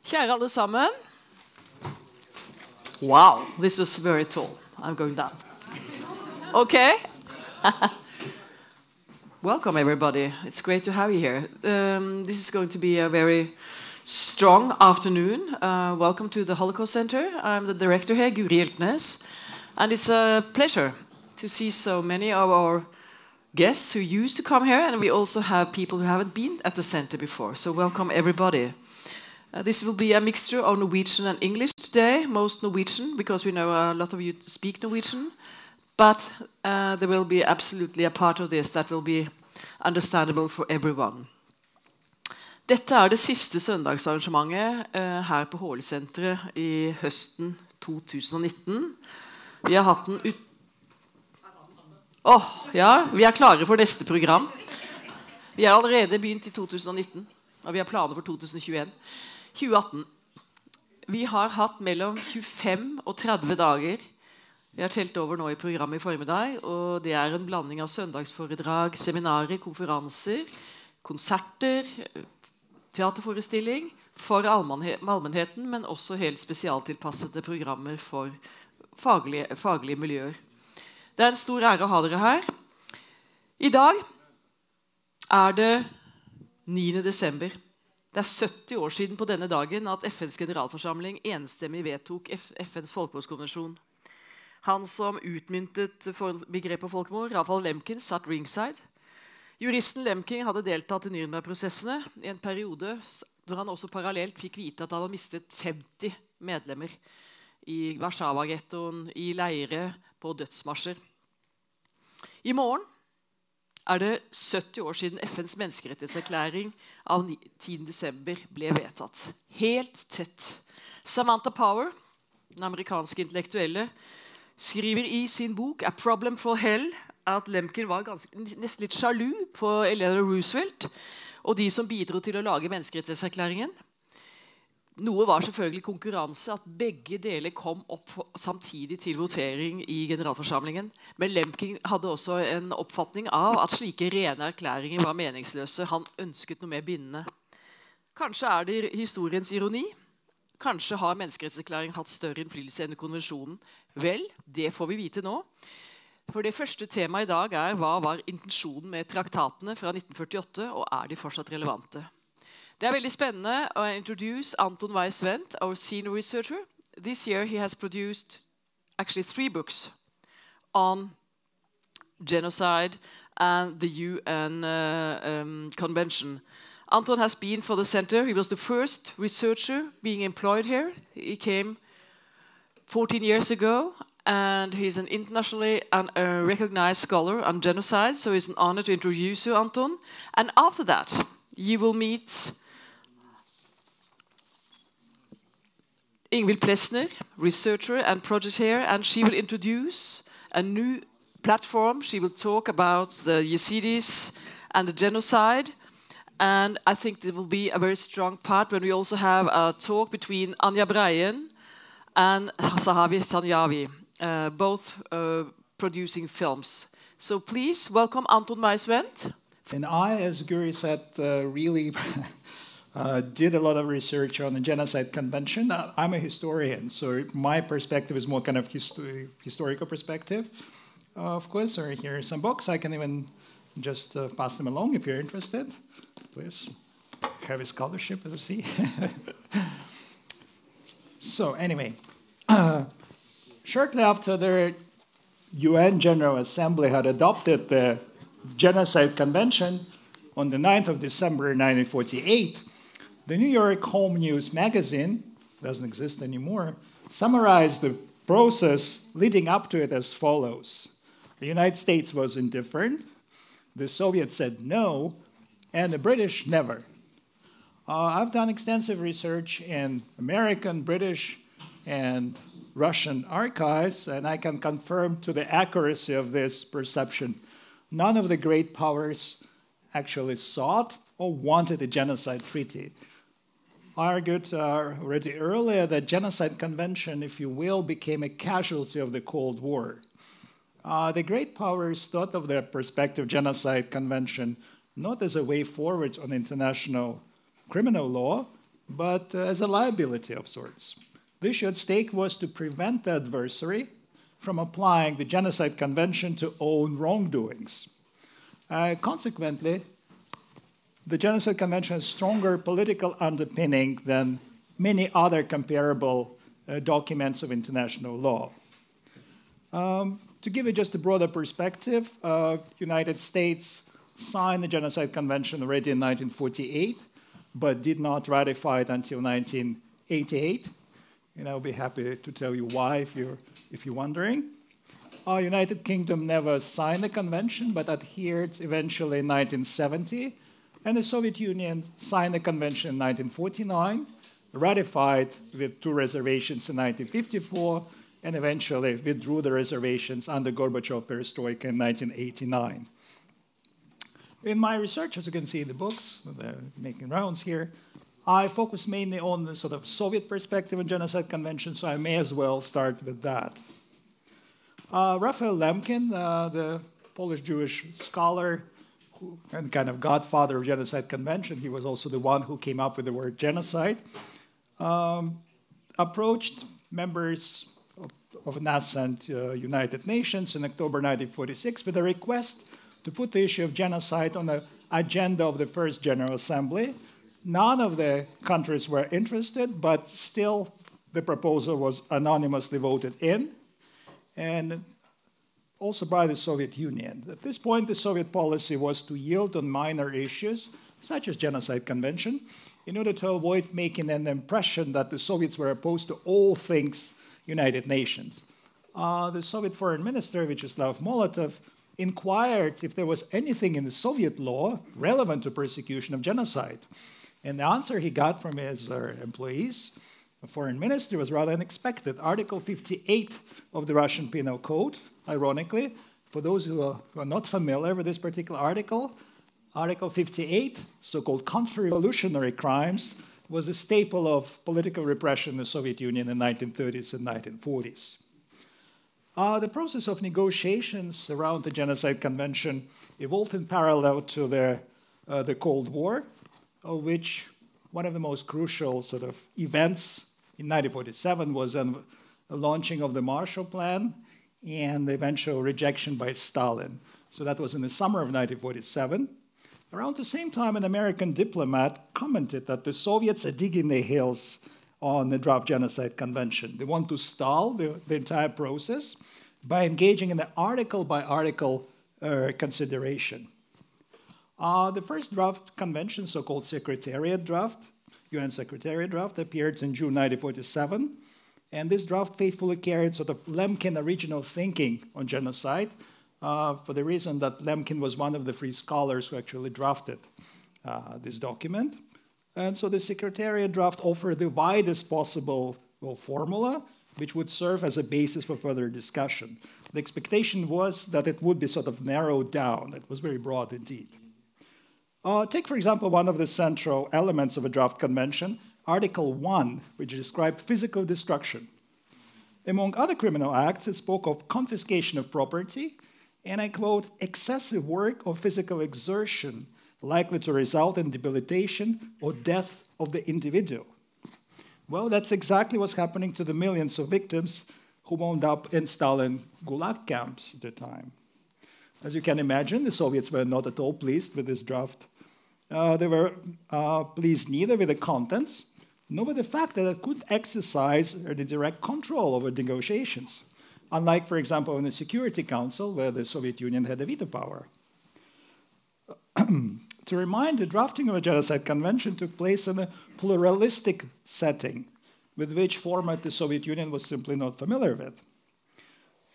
Kjære alle sammen. Wow, this was very tall. I'm going down. Okay. Welcome, everybody. It's great to have you here. This is going to be a very strong afternoon. Welcome to the Holocaust Center. I'm the director here, Guri Hjeltnes. And it's a pleasure to see so many of our guests who used to come here. And we also have people who haven't been at the center before. So welcome, everybody. This will be a mixture of Norwegian and English today. Most Norwegian, because we know a lot of you speak Norwegian. But there will be absolutely a part of this that will be understandable for everyone. Dette det siste søndagsarrangementet her på HL-senteret i høsten 2019. Vi har hatt en ja, vi klare for neste program. Vi har allerede begynt i 2019, og vi har planer for 2018. Vi har hatt mellom 25 og 30 dager. Vi har telt over nå i programmet i formiddag, og det en blanding av søndagsforedrag, seminarer, konferanser, konserter, teaterforestilling for allmennheten, men også helt spesialtilpassede programmer for faglige miljøer. Det en stor ære å ha dere her. I dag det 9. desember. Det 70 år siden på denne dagen at FNs generalforsamling enstemmig vedtok FNs folkemordskonvensjon. Han som utmyntet begrepet folkemord, Raphael Lemkin, satt ringside. Juristen Lemkin hadde deltatt i Nürnberg-prosessene i en periode hvor han også parallelt fikk vite at han hadde mistet 50 medlemmer i Warszawa-gettoen, i leire, på dødsmarsjer. I morgen det 70 år siden FNs menneskerettighetserklæring av 10. desember ble vedtatt. Helt tett. Samantha Power, den amerikanske intellektuelle, skriver i sin bok A Problem for Hell at Lemkin var nesten litt sjalu på Eleanor Roosevelt og de som bidro til å lage menneskerettighetserklæringen. Noe var selvfølgelig konkurranse, at begge deler kom opp samtidig til votering i generalforsamlingen. Men Lemkin hadde også en oppfatning av at slike rene erklæringer var meningsløse. Han ønsket noe mer bindende. Kanskje det historiens ironi. Kanskje har menneskerettserklæringen hatt større innflytelse enn konvensjonen. Vel, det får vi vite nå. For det første temaet i dag hva var intensjonen med traktatene fra 1948, og de fortsatt relevante? Det veldig spennende å introduce Anton Weiss-Wendt, our senior researcher. This year he has produced actually 3 books on genocide and the UN convention. Anton has been for the center. He was the first researcher being employed here. He came 14 years ago, and he's an internationally recognized scholar on genocide, so it's an honor to introduce you, Anton. And after that, you will meet Ingvild Plesner, researcher and project here, and she will introduce a new platform. She will talk about the Yazidis and the genocide. And I think there will be a very strong part when we also have a talk between Anja Breien and Zahavi Sanjavi, both producing films. So please welcome Anton Weiss-Wendt. And I, as Guri said, really did a lot of research on the Genocide Convention. I'm a historian, so my perspective is more kind of historical perspective. Of course, here are some books. I can even just pass them along if you're interested. Please, heavy scholarship, as you see. So anyway, shortly after the UN General Assembly had adopted the Genocide Convention on the 9th of December 1948, the New York Home News magazine, doesn't exist anymore, summarized the process leading up to it as follows. The United States was indifferent, the Soviets said no, and the British never. I've done extensive research in American, British, and Russian archives, and I can confirm to the accuracy of this perception. None of the great powers actually sought or wanted a genocide treaty. I argued already earlier that Genocide Convention, if you will, became a casualty of the Cold War. The great powers thought of their prospective Genocide Convention not as a way forward on international criminal law, but as a liability of sorts. The issue at stake was to prevent the adversary from applying the Genocide Convention to own wrongdoings. Consequently, the Genocide Convention has stronger political underpinning than many other comparable documents of international law. To give it just a broader perspective, United States signed the Genocide Convention already in 1948, but did not ratify it until 1988. And I'll be happy to tell you why if you're wondering. Our United Kingdom never signed the convention, but adhered eventually in 1970. And the Soviet Union signed the convention in 1949, ratified with 2 reservations in 1954, and eventually withdrew the reservations under Gorbachev perestroika in 1989. In my research, as you can see in the books, they're making rounds here, I focus mainly on the sort of Soviet perspective on Genocide Convention, so I may as well start with that. Raphael Lemkin, the Polish-Jewish scholar and kind of godfather of Genocide Convention, he was also the one who came up with the word genocide, approached members of nascent United Nations in October 1946 with a request to put the issue of genocide on the agenda of the First General Assembly. None of the countries were interested, but still the proposal was anonymously voted in, and also by the Soviet Union. At this point, the Soviet policy was to yield on minor issues, such as Genocide Convention, in order to avoid making an impression that the Soviets were opposed to all things United Nations. The Soviet Foreign Minister, Vyacheslav Molotov, inquired if there was anything in the Soviet law relevant to persecution of genocide. And the answer he got from his employees, the foreign minister, was rather unexpected. Article 58 of the Russian Penal Code, ironically, for those who are not familiar with this particular article, Article 58, so-called counter-revolutionary crimes, was a staple of political repression in the Soviet Union in the 1930s and 1940s. The process of negotiations around the Genocide Convention evolved in parallel to the Cold War, of which one of the most crucial sort of events in 1947 was the launching of the Marshall Plan and the eventual rejection by Stalin. So that was in the summer of 1947. Around the same time, an American diplomat commented that the Soviets are digging their heels on the draft Genocide Convention. They want to stall the entire process by engaging in the article-by-article consideration. The first draft convention, so-called Secretariat draft, UN Secretariat draft, appeared in June 1947. And this draft faithfully carried sort of Lemkin original thinking on genocide, for the reason that Lemkin was one of the 3 scholars who actually drafted this document. And so the Secretariat draft offered the widest possible formula, which would serve as a basis for further discussion. The expectation was that it would be sort of narrowed down. It was very broad indeed. Take, for example, one of the central elements of a draft convention, Article 1, which described physical destruction. Among other criminal acts, it spoke of confiscation of property, and I quote, excessive work or physical exertion likely to result in debilitation or death of the individual. Well, that's exactly what's happening to the millions of victims who wound up in Stalin Gulag camps at the time. As you can imagine, the Soviets were not at all pleased with this draft. They were pleased neither with the contents, nor with the fact that it could exercise the direct control over negotiations, unlike, for example, in the Security Council, where the Soviet Union had the veto power. To remind, the drafting of a Genocide Convention took place in a pluralistic setting, with which format the Soviet Union was simply not familiar with.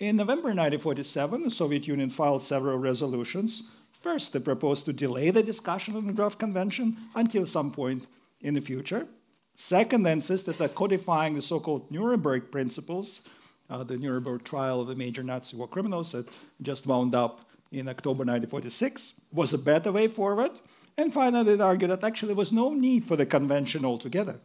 In November 1947, the Soviet Union filed several resolutions. First, they proposed to delay the discussion of the draft convention until some point in the future. Second, they insisted that codifying the so-called Nuremberg principles, the Nuremberg trial of the major Nazi war criminals that just wound up in October 1946, was a better way forward. And finally, they argued that actually there was no need for the convention altogether.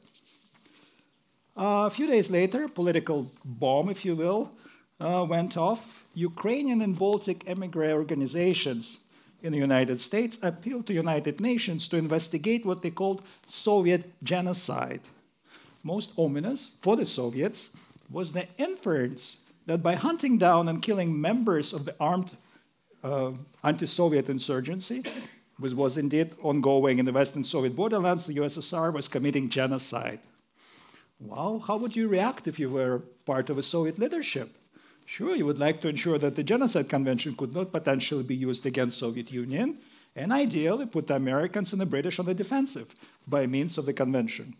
A few days later, a political bomb, if you will, went off. Ukrainian and Baltic emigre organizations in the United States appealed to United Nations to investigate what they called Soviet genocide. Most ominous for the Soviets was the inference that by hunting down and killing members of the armed anti-Soviet insurgency, which was indeed ongoing in the Western Soviet borderlands, the USSR was committing genocide. Well, how would you react if you were part of a Soviet leadership? Sure, you would like to ensure that the Genocide Convention could not potentially be used against the Soviet Union, and ideally put the Americans and the British on the defensive by means of the convention.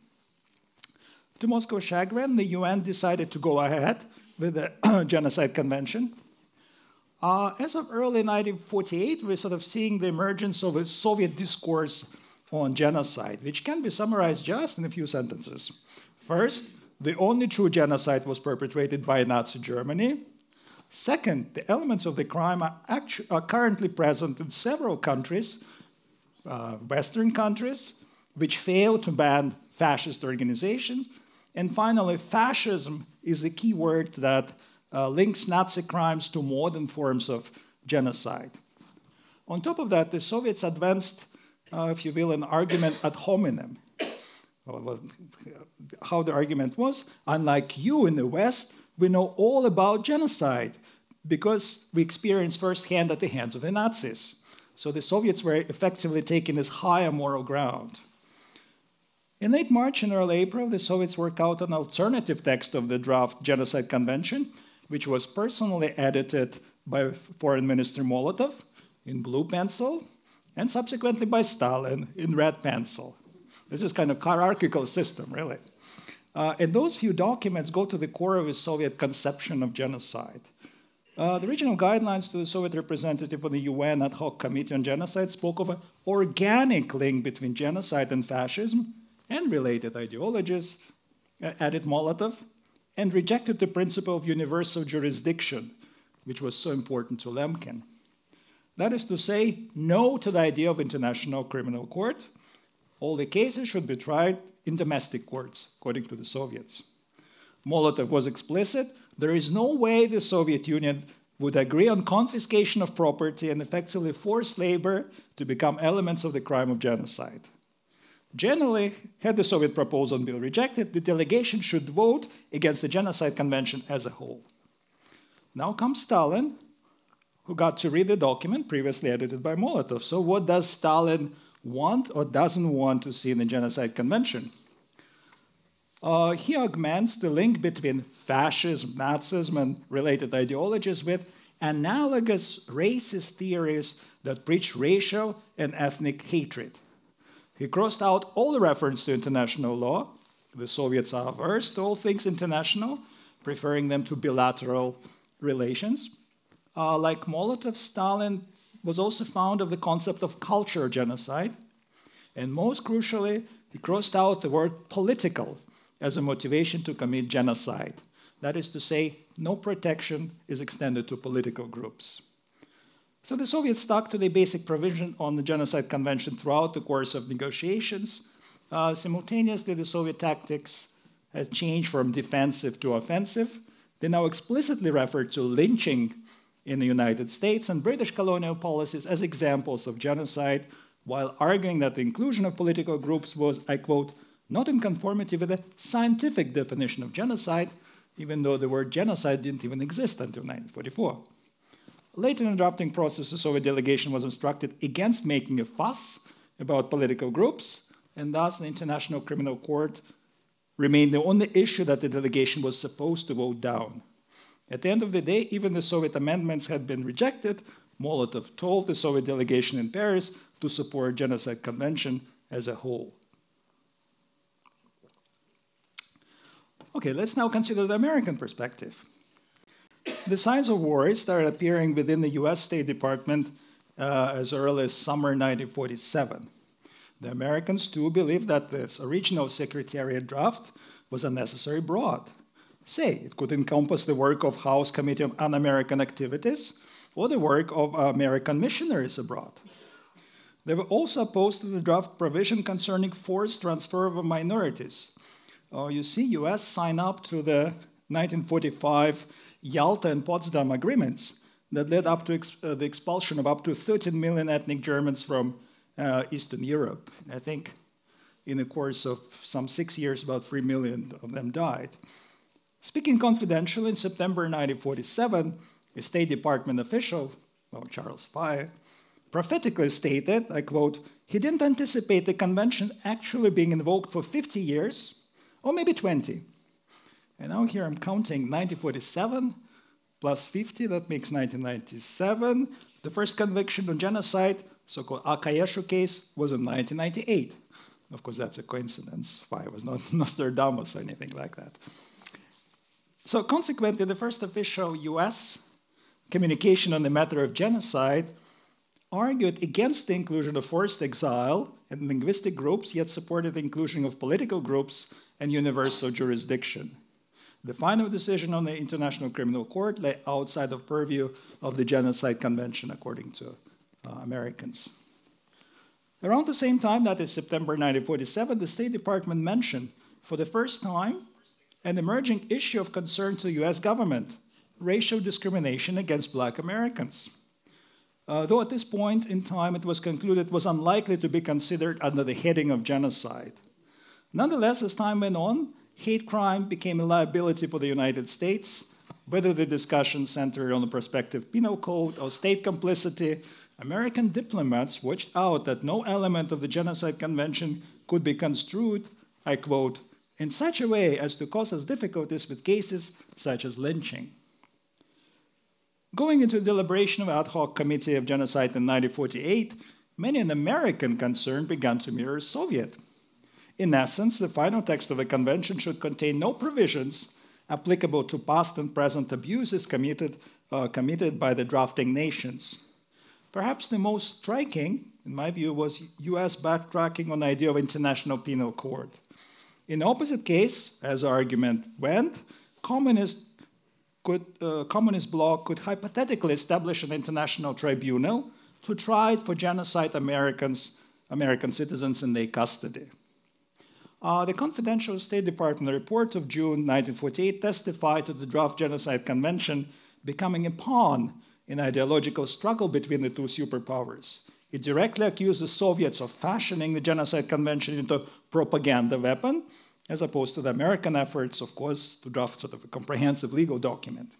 To Moscow's chagrin, the UN decided to go ahead with the Genocide Convention. As of early 1948, we're sort of seeing the emergence of a Soviet discourse on genocide, which can be summarized just in a few sentences. First, the only true genocide was perpetrated by Nazi Germany. Second, the elements of the crime are currently present in several countries, Western countries, which fail to ban fascist organizations. And finally, fascism is the key word that links Nazi crimes to modern forms of genocide. On top of that, the Soviets advanced, if you will, an argument ad hominem. How the argument was, unlike you in the West, we know all about genocide because we experienced firsthand at the hands of the Nazis. So the Soviets were effectively taking this higher moral ground. In late March and early April, the Soviets worked out an alternative text of the draft Genocide Convention, which was personally edited by Foreign Minister Molotov in blue pencil, and subsequently by Stalin in red pencil. This is kind of hierarchical system, really. And those few documents go to the core of the Soviet conception of genocide. The original guidelines to the Soviet representative of the UN Ad Hoc Committee on Genocide spoke of an organic link between genocide and fascism and related ideologies, added Molotov, and rejected the principle of universal jurisdiction, which was so important to Lemkin. That is to say, no to the idea of international criminal court. All the cases should be tried in domestic courts, according to the Soviets. Molotov was explicit. There is no way the Soviet Union would agree on confiscation of property and effectively force labor to become elements of the crime of genocide. Generally, had the Soviet proposal been rejected, the delegation should vote against the Genocide Convention as a whole. Now comes Stalin, who got to read the document previously edited by Molotov. So what does Stalin want or doesn't want to see in the Genocide Convention? He augments the link between fascism, Nazism, and related ideologies with analogous racist theories that preach racial and ethnic hatred. He crossed out all reference to international law. The Soviets are averse to all things international, preferring them to bilateral relations. Like Molotov, Stalin was also fond of the concept of cultural genocide. And most crucially, he crossed out the word political as a motivation to commit genocide. That is to say, no protection is extended to political groups. So the Soviets stuck to the basic provision on the Genocide Convention throughout the course of negotiations. Simultaneously, the Soviet tactics had changed from defensive to offensive. They now explicitly refer to lynching in the United States and British colonial policies as examples of genocide, while arguing that the inclusion of political groups was, I quote, not in conformity with the scientific definition of genocide, even though the word genocide didn't even exist until 1944. Later in the drafting process, the Soviet delegation was instructed against making a fuss about political groups, and thus the International Criminal Court remained the only issue that the delegation was supposed to vote down. At the end of the day, even the Soviet amendments had been rejected. Molotov told the Soviet delegation in Paris to support the Genocide Convention as a whole. Okay, let's now consider the American perspective. The signs of war started appearing within the US State Department as early as summer 1947. The Americans, too, believed that this original Secretariat draft was unnecessarily broad. Say, it could encompass the work of House Committee on Un-American Activities or the work of American missionaries abroad. They were also opposed to the draft provision concerning forced transfer of minorities. You see, US signed up to the 1945 Yalta and Potsdam agreements, that led up to the expulsion of up to 13 million ethnic Germans from Eastern Europe. I think in the course of some 6 years, about 3 million of them died. Speaking confidentially, in September 1947, a State Department official, Charles Fye, prophetically stated, I quote, he didn't anticipate the convention actually being invoked for 50 years, or maybe 20. And now here I'm counting 1947 plus 50, that makes 1997. The first conviction on genocide, so-called Akayeshu case, was in 1998. Of course, that's a coincidence. Fye was not Nostradamus or anything like that. So consequently, the first official US communication on the matter of genocide argued against the inclusion of forced exile and linguistic groups, yet supported the inclusion of political groups and universal jurisdiction. The final decision on the International Criminal Court lay outside of purview of the Genocide Convention, according to Americans. Around the same time, that is September 1947, the State Department mentioned for the first time an emerging issue of concern to the US government, racial discrimination against Black Americans. Though at this point in time it was concluded it was unlikely to be considered under the heading of genocide. Nonetheless, as time went on, hate crime became a liability for the United States. Whether the discussion centered on the prospective penal code or state complicity, American diplomats watched out that no element of the Genocide Convention could be construed, I quote, in such a way as to cause us difficulties with cases such as lynching. Going into deliberation of ad hoc committee of genocide in 1948, many an American concern began to mirror Soviet. In essence, the final text of the convention should contain no provisions applicable to past and present abuses committed by the drafting nations. Perhaps the most striking, in my view, was US backtracking on the idea of international penal court. In the opposite case, as the argument went, communist bloc could hypothetically establish an international tribunal to try for genocide American citizens in their custody. The confidential State Department report of June 1948 testified to the draft Genocide Convention becoming a pawn in ideological struggle between the two superpowers. It directly accused the Soviets of fashioning the Genocide Convention into a propaganda weapon, as opposed to the American efforts, of course, to draft sort of a comprehensive legal document.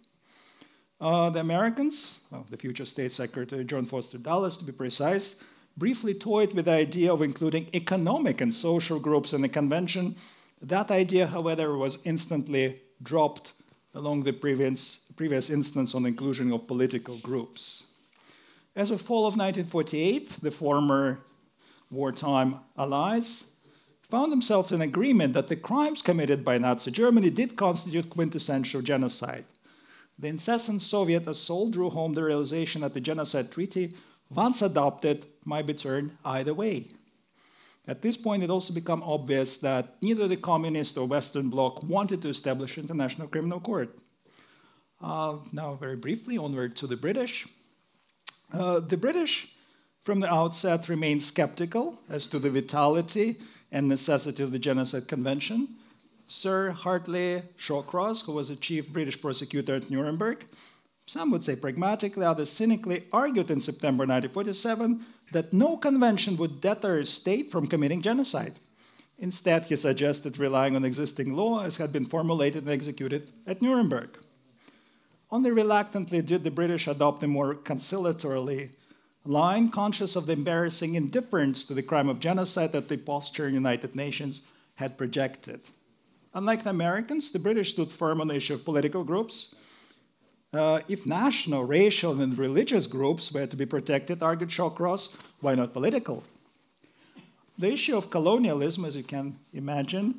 The Americans, the future State Secretary John Foster Dulles, to be precise, briefly toyed with the idea of including economic and social groups in the convention. That idea, however, was instantly dropped along the previous instance on the inclusion of political groups. As of fall of 1948, the former wartime allies found themselves in agreement that the crimes committed by Nazi Germany did constitute quintessential genocide. The incessant Soviet assault drew home the realization that the Genocide Treaty, once adopted, might be turned either way. At this point, it also became obvious that neither the Communist or Western Bloc wanted to establish an international criminal court. Now, very briefly, onward to the British. The British, from the outset, remained skeptical as to the vitality and necessity of the Genocide Convention. Sir Hartley Shawcross, who was the chief British prosecutor at Nuremberg, some would say pragmatically, others cynically, argued in September 1947 that no convention would deter a state from committing genocide. Instead, he suggested relying on existing law as had been formulated and executed at Nuremberg. Only reluctantly did the British adopt a more conciliatory line, conscious of the embarrassing indifference to the crime of genocide that the posturing United Nations had projected. Unlike the Americans, the British stood firm on the issue of political groups. If national, racial, and religious groups were to be protected, argued Shawcross, why not political? The issue of colonialism, as you can imagine,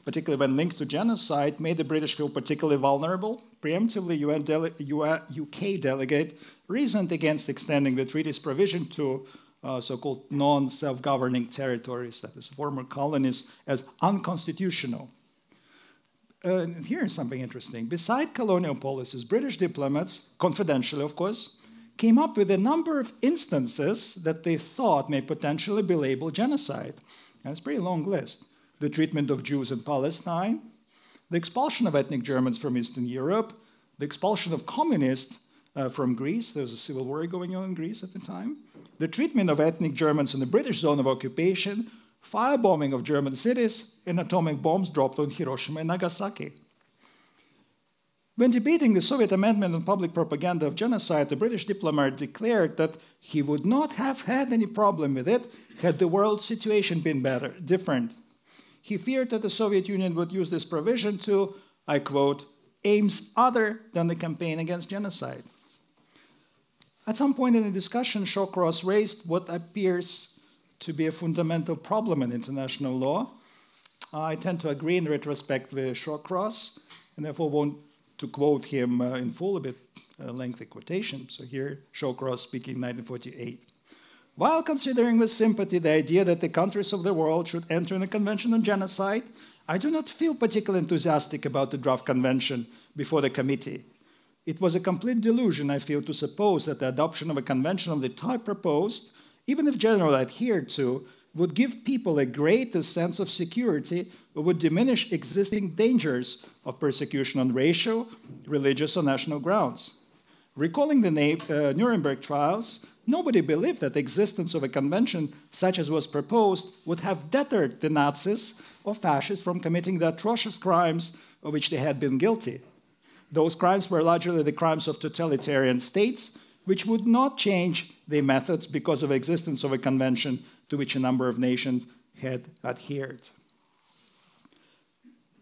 particularly when linked to genocide, made the British feel particularly vulnerable. Preemptively, UK delegate reasoned against extending the treaty's provision to so-called non-self-governing territories, that is, former colonies, as unconstitutional. Here's something interesting. Beside colonial policies, British diplomats, confidentially of course, came up with a number of instances that they thought may potentially be labeled genocide. And it's a pretty long list. The treatment of Jews in Palestine, the expulsion of ethnic Germans from Eastern Europe, the expulsion of communists from Greece. There was a civil war going on in Greece at the time. The treatment of ethnic Germans in the British zone of occupation, firebombing of German cities, and atomic bombs dropped on Hiroshima and Nagasaki. When debating the Soviet amendment on public propaganda of genocide, the British diplomat declared that he would not have had any problem with it had the world situation been different. He feared that the Soviet Union would use this provision to, I quote, aims other than the campaign against genocide. At some point in the discussion, Shawcross raised what appears to be a fundamental problem in international law. I tend to agree in retrospect with Shawcross, and therefore won't to quote him in full, a bit lengthy quotation. So here, Shawcross speaking 1948. While considering with sympathy the idea that the countries of the world should enter in a convention on genocide, I do not feel particularly enthusiastic about the draft convention before the committee. It was a complete delusion, I feel, to suppose that the adoption of a convention of the type proposed, even if generally adhered to, would give people a greater sense of security or would diminish existing dangers of persecution on racial, religious, or national grounds. Recalling the Nuremberg trials, nobody believed that the existence of a convention such as was proposed would have deterred the Nazis or fascists from committing the atrocious crimes of which they had been guilty. Those crimes were largely the crimes of totalitarian states, which would not change their methods because of the existence of a convention to which a number of nations had adhered.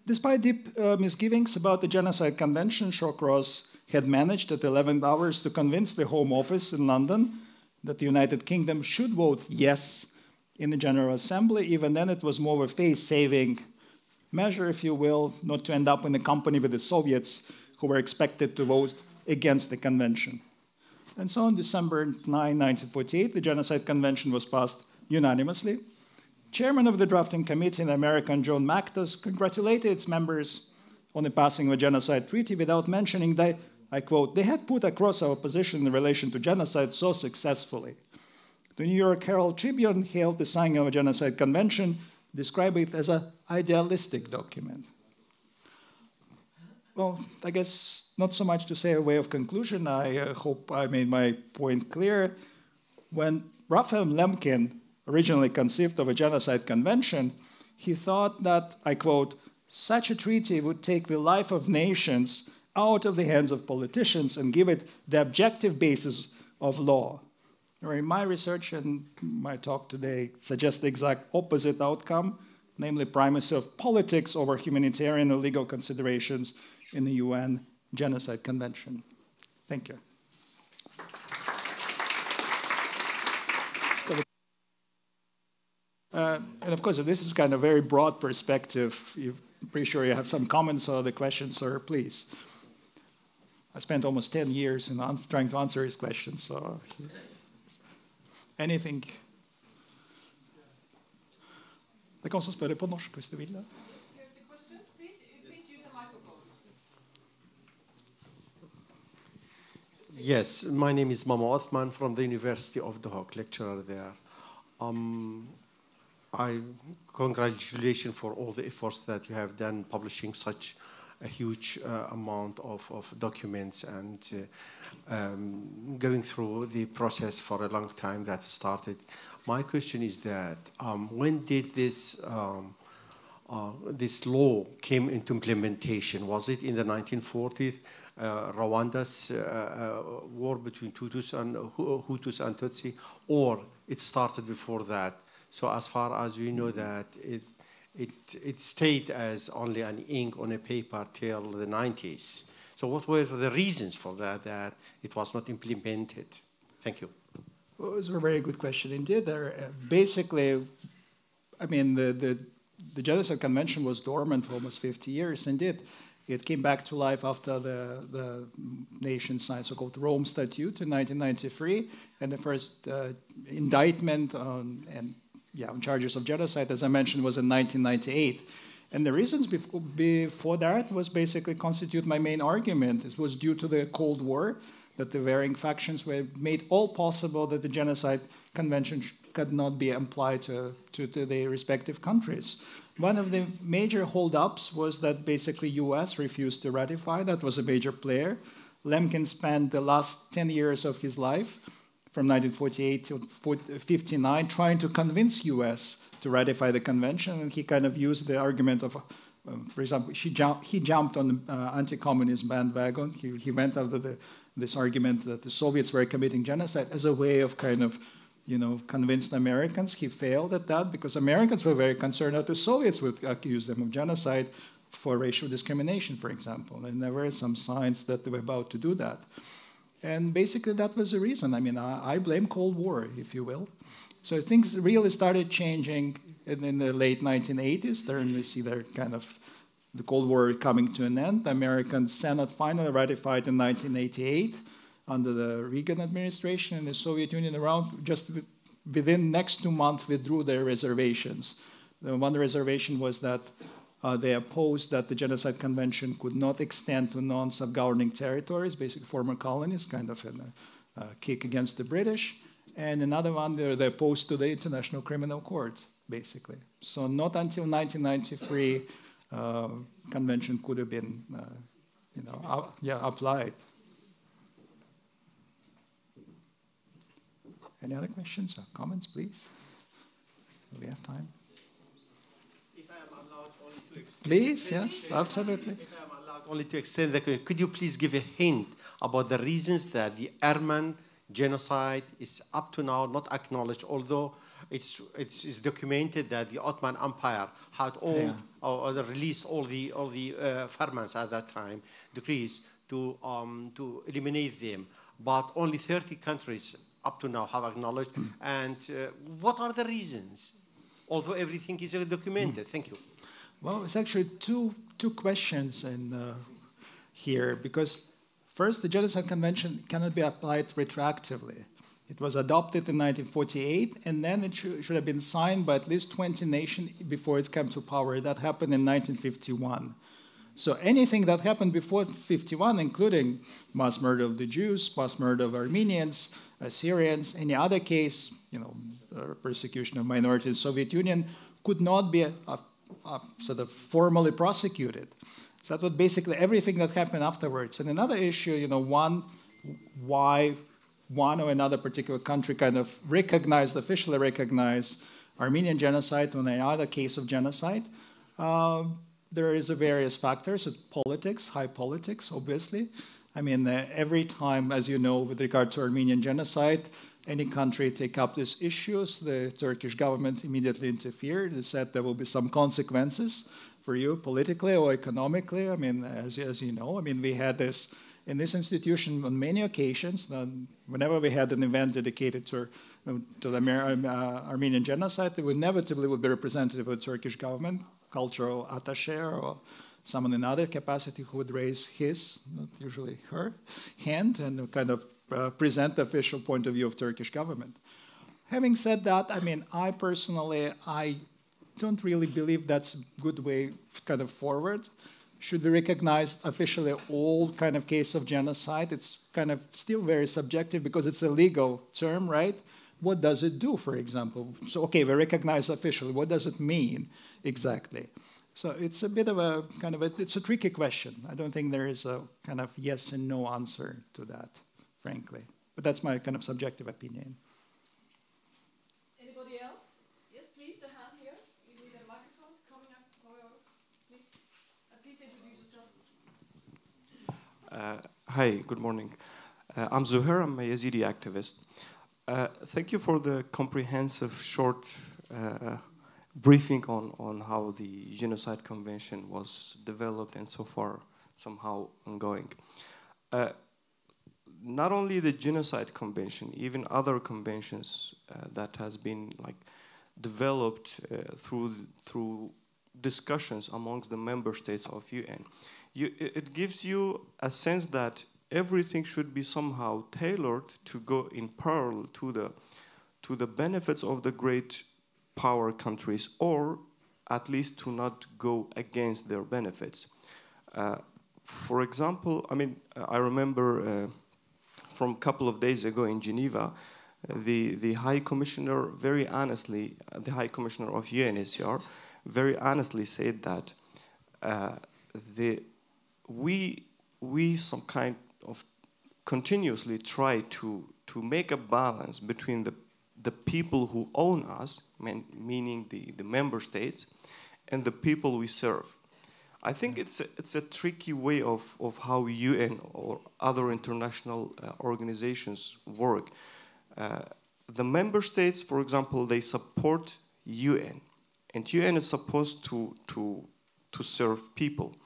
Despite deep misgivings about the Genocide Convention, Shawcross had managed at 11 hours to convince the Home Office in London that the United Kingdom should vote yes in the General Assembly. Even then, it was more of a face-saving measure, if you will, not to end up in a company with the Soviets who were expected to vote against the convention. And so on December 9, 1948, the Genocide Convention was passed unanimously. Chairman of the drafting committee, the American John Mactus, congratulated its members on the passing of a genocide treaty without mentioning that, I quote, they had put across our position in relation to genocide so successfully. The New York Herald Tribune hailed the signing of a genocide convention, describing it as an idealistic document. Well, I guess not so much to say a way of conclusion. I hope I made my point clear. When Raphael Lemkin originally conceived of a genocide convention, he thought that, I quote, such a treaty would take the life of nations out of the hands of politicians and give it the objective basis of law. My research and my talk today suggests the exact opposite outcome, namely primacy of politics over humanitarian or legal considerations in the UN Genocide Convention. Thank you. And of course, this is kind of a very broad perspective. I'm pretty sure you have some comments or other questions, sir, please. I spent almost 10 years in trying to answer his questions, so anything. Det kan også spørre på norsk hvis du vil. Here's a question. Please use a microphone. Yes, my name is Mama Othman from the University of The Hague, lecturer there. I congratulations for all the efforts that you have done publishing such a huge amount of documents and going through the process for a long time that started. My question is that when did this law came into implementation? Was it in the 1940s, Rwanda's war between Hutus and Tutsi, or it started before that? So as far as we know that it stayed as only an ink on a paper till the 90s. So what were the reasons for that it was not implemented? Thank you. Well, it was a very good question indeed. Basically, I mean, the Genocide Convention was dormant for almost 50 years. Indeed, it came back to life after the nation signed so-called Rome Statute in 1993, and the first indictment on charges of genocide, as I mentioned, was in 1998. And the reasons before that was basically constitute my main argument. It was due to the Cold War, that the varying factions were made all possible that the Genocide Convention could not be applied to the respective countries. One of the major holdups was that basically US refused to ratify. That was a major player. Lemkin spent the last 10 years of his life, from 1948 to 1959, trying to convince US to ratify the convention, and he kind of used the argument of, for example, he jumped on the anti-communist bandwagon. He went after this argument that the Soviets were committing genocide as a way of kind of, convince the Americans. He failed at that because Americans were very concerned that the Soviets would accuse them of genocide for racial discrimination, for example. And there were some signs that they were about to do that. And basically that was the reason. I mean, I blame Cold War, if you will. So things really started changing in the late 1980s. Then we see the Cold War coming to an end. The American Senate finally ratified in 1988 under the Reagan administration, and the Soviet Union around just within next 2 months withdrew their reservations. The one reservation was that they opposed that the Genocide Convention could not extend to non-self-governing territories, basically former colonies, kind of a kick against the British. And another one, they're opposed to the International Criminal Court, basically. So not until 1993, convention could have been, applied. Any other questions or comments, please? Do we have time? If I am allowed only to extend... Please, yes, absolutely. If I am allowed only to extend the question, could you please give a hint about the reasons that the Armenian genocide is up to now not acknowledged, although it's documented that the Ottoman Empire had or released all the farmans at that time, decrees to eliminate them, but only 30 countries up to now have acknowledged. And what are the reasons? Although everything is documented. Thank you. Well, it's actually two questions in here, because first, the Genocide Convention cannot be applied retroactively. It was adopted in 1948, and then it should have been signed by at least 20 nations before it came to power. That happened in 1951. So anything that happened before 1951, including mass murder of the Jews, mass murder of Armenians, Assyrians, any other case, persecution of minorities in the Soviet Union, could not be sort of formally prosecuted. So that was basically everything that happened afterwards. And another issue, why one or another particular country kind of officially recognized Armenian genocide or any other case of genocide. There is various factors, politics, high politics, obviously. I mean, every time, as you know, with regard to Armenian genocide, any country take up these issues, the Turkish government immediately interfered. They said there will be some consequences for you politically or economically. I mean, as you know, we had this in this institution on many occasions. Whenever we had an event dedicated to the Armenian genocide, there inevitably would be a representative of the Turkish government, cultural attaché, or someone in other capacity who would raise his, not usually her, hand and kind of present the official point of view of Turkish government. Having said that, I personally, I don't really believe that's a good way kind of forward. Should we recognize officially all kind of case of genocide? It's kind of still very subjective because it's a legal term, right? What does it do, for example? So, okay, we recognize officially. What does it mean exactly? So it's a bit of a kind of it's a tricky question. I don't think there is a kind of yes and no answer to that, frankly. But that's my kind of subjective opinion. Anybody else? Yes, please, a hand here. You need a microphone coming up. Please, please introduce yourself. Hi, good morning. I'm Zuhair. I'm a Yazidi activist. Thank you for the comprehensive, short briefing on how the Genocide Convention was developed and so far somehow ongoing. Not only the Genocide Convention, even other conventions that has been developed through discussions amongst the member states of UN. It gives you a sense that everything should be somehow tailored to go in parallel to the benefits of the great power countries, or at least to not go against their benefits. For example, I remember from a couple of days ago in Geneva, the High Commissioner very honestly, the High Commissioner of UNHCR, very honestly said that we some kind of continuously try to make a balance between the people who own us, meaning the member states, and the people we serve. I think it's a tricky way of how UN or other international organizations work. The member states, for example, they support UN, and UN is supposed to serve people.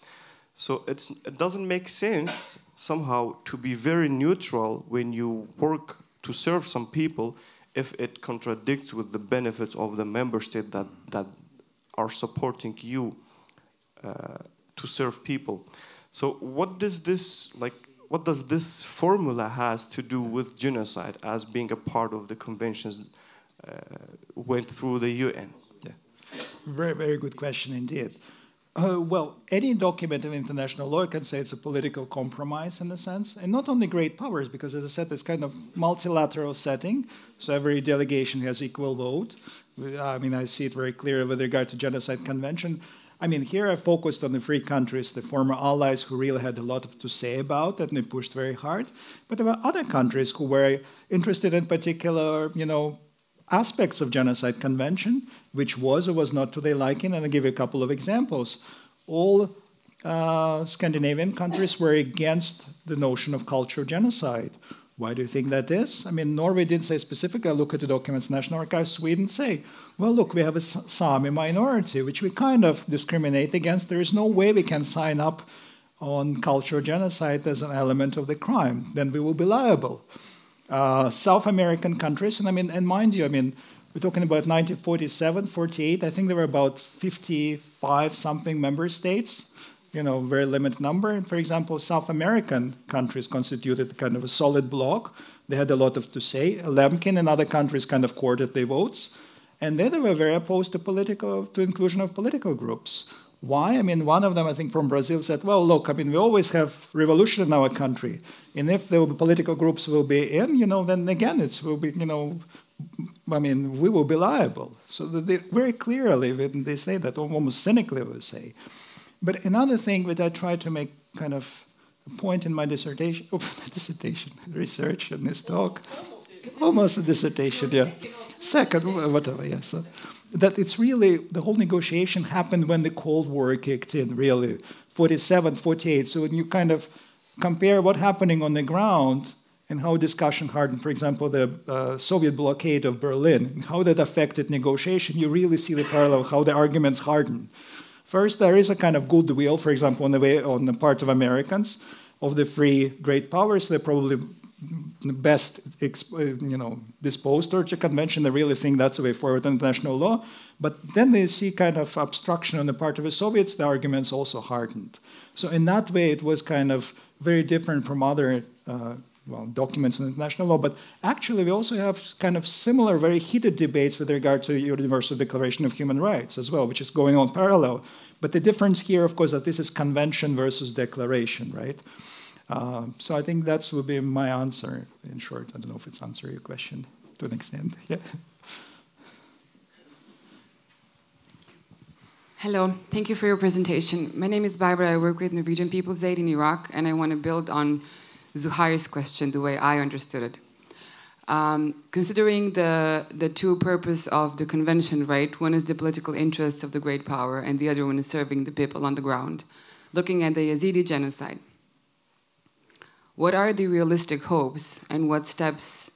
So it doesn't make sense somehow to be very neutral when you work to serve some people if it contradicts with the benefits of the member state that are supporting you to serve people. So what does this formula has to do with genocide as being a part of the conventions went through the UN? Yeah. Very, very good question indeed. Well, any document of international law can say it's a political compromise in a sense, and not only great powers, because as I said, it's kind of multilateral setting, so every delegation has equal vote. I mean, I see it very clear with regard to Genocide Convention. I mean, here I focused on the free countries, the former allies who really had a lot to say about it, and they pushed very hard. But there were other countries who were interested in particular, aspects of Genocide Convention, which was or was not to their liking, and I'll give you a couple of examples. All Scandinavian countries were against the notion of cultural genocide. Why do you think that is? I mean, Norway didn't say specifically. I look at the documents, National Archives, Sweden say, well, look, we have a Sami minority, which we kind of discriminate against. There is no way we can sign up on cultural genocide as an element of the crime. Then we will be liable. South American countries, and mind you, we're talking about 1947, 48. I think there were about 55-something member states, very limited number. And for example, South American countries constituted kind of a solid bloc. They had a lot to say. Lemkin and other countries kind of courted their votes. And then they were very opposed to inclusion of political groups. Why? One of them, I think, from Brazil said, well, look, we always have revolution in our country. And if the political groups will be in, then again, it will be, we will be liable. So they very clearly, when they say that, almost cynically they say. But another thing that I try to make kind of a point in my dissertation, research in this talk, almost a dissertation, yeah. Second, whatever, yeah. So, that it's really, the whole negotiation happened when the Cold War kicked in, really, 47, 48. So when you kind of compare what's happening on the ground and how discussion hardened, for example, the Soviet blockade of Berlin, and how that affected negotiation, you really see the parallel, how the arguments hardened. First, there is a kind of goodwill, for example, on the part of Americans, of the free great powers. They're probably best disposed towards the convention. They really think that's the way forward in international law. But then they see kind of obstruction on the part of the Soviets. The arguments also hardened. So in that way, it was kind of very different from other documents in international law. But actually, we also have kind of similar, very heated debates with regard to the Universal Declaration of Human Rights as well, which is going on parallel. But the difference here, of course, that this is convention versus declaration, right? So I think that would be my answer, in short. I don't know if it's answering your question to an extent. Yeah. Hello, thank you for your presentation. My name is Barbara. I work with Norwegian People's Aid in Iraq, and I want to build on Zuhair's question the way I understood it. Considering the two purposes of the convention, right? One is the political interest of the great power, and the other one is serving the people on the ground. Looking at the Yazidi genocide, what are the realistic hopes and what steps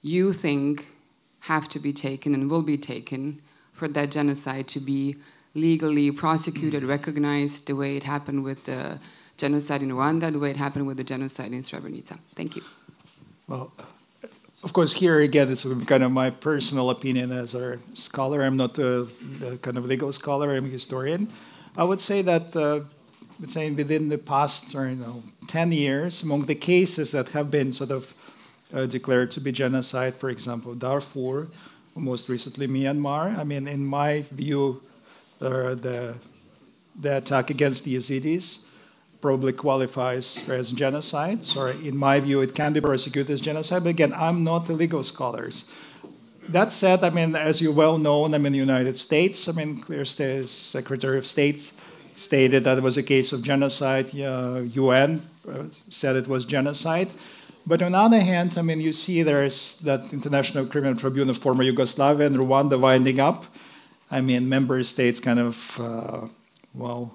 you think have to be taken and will be taken for that genocide to be legally prosecuted, recognized, the way it happened with the genocide in Rwanda, the way it happened with the genocide in Srebrenica? Thank you. Well, of course, here again, it's kind of my personal opinion as a scholar. I'm not a kind of legal scholar. I'm a historian. I would say that within the past 10 years, among the cases that have been sort of declared to be genocide, for example, Darfur, most recently Myanmar. In my view, the attack against the Yazidis probably qualifies as genocide. So in my view, it can be prosecuted as genocide. But again, I'm not a legal scholar. That said, as you well know, in the United States, clear Secretary of State stated that it was a case of genocide. UN said it was genocide. But on the other hand, I mean, you see there's that International Criminal Tribunal, former Yugoslavia and Rwanda winding up. I mean, member states kind of, well,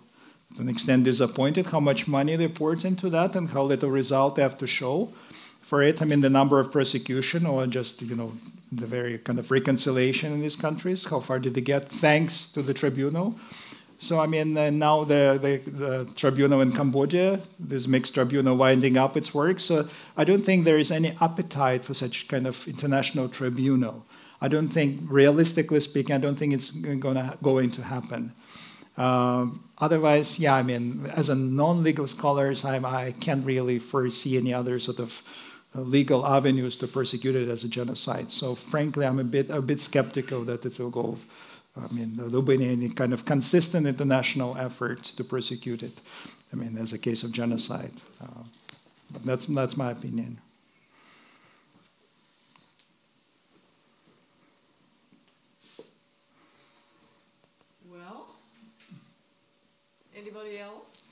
to an extent disappointed how much money they poured into that and how little result they have to show for it. I mean, the number of prosecution or just, you know, the very kind of reconciliation in these countries, how far did they get thanks to the tribunal? So, I mean, now the tribunal in Cambodia, this mixed tribunal winding up its work. So I don't think there is any appetite for such kind of international tribunal. I don't think, realistically speaking, I don't think it's going to happen. Otherwise, yeah, I mean, as a non-legal scholar, I can't really foresee any other sort of legal avenues to prosecute it as a genocide. So frankly, I'm a bit skeptical that it will go. I mean, there'll be any kind of consistent international effort to prosecute it. I mean, as a case of genocide. But that's my opinion. Well, anybody else?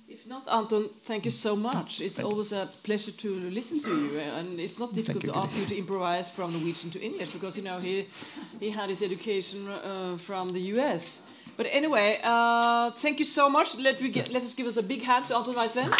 If not, Anton, thank you so much. It's always a pleasure to listen to you, and it's not difficult to ask you to improvise from Norwegian to English because, you know, he had his education from the US. But anyway, thank you so much. Let us give us a big hand to Anton Weiss-Wendt.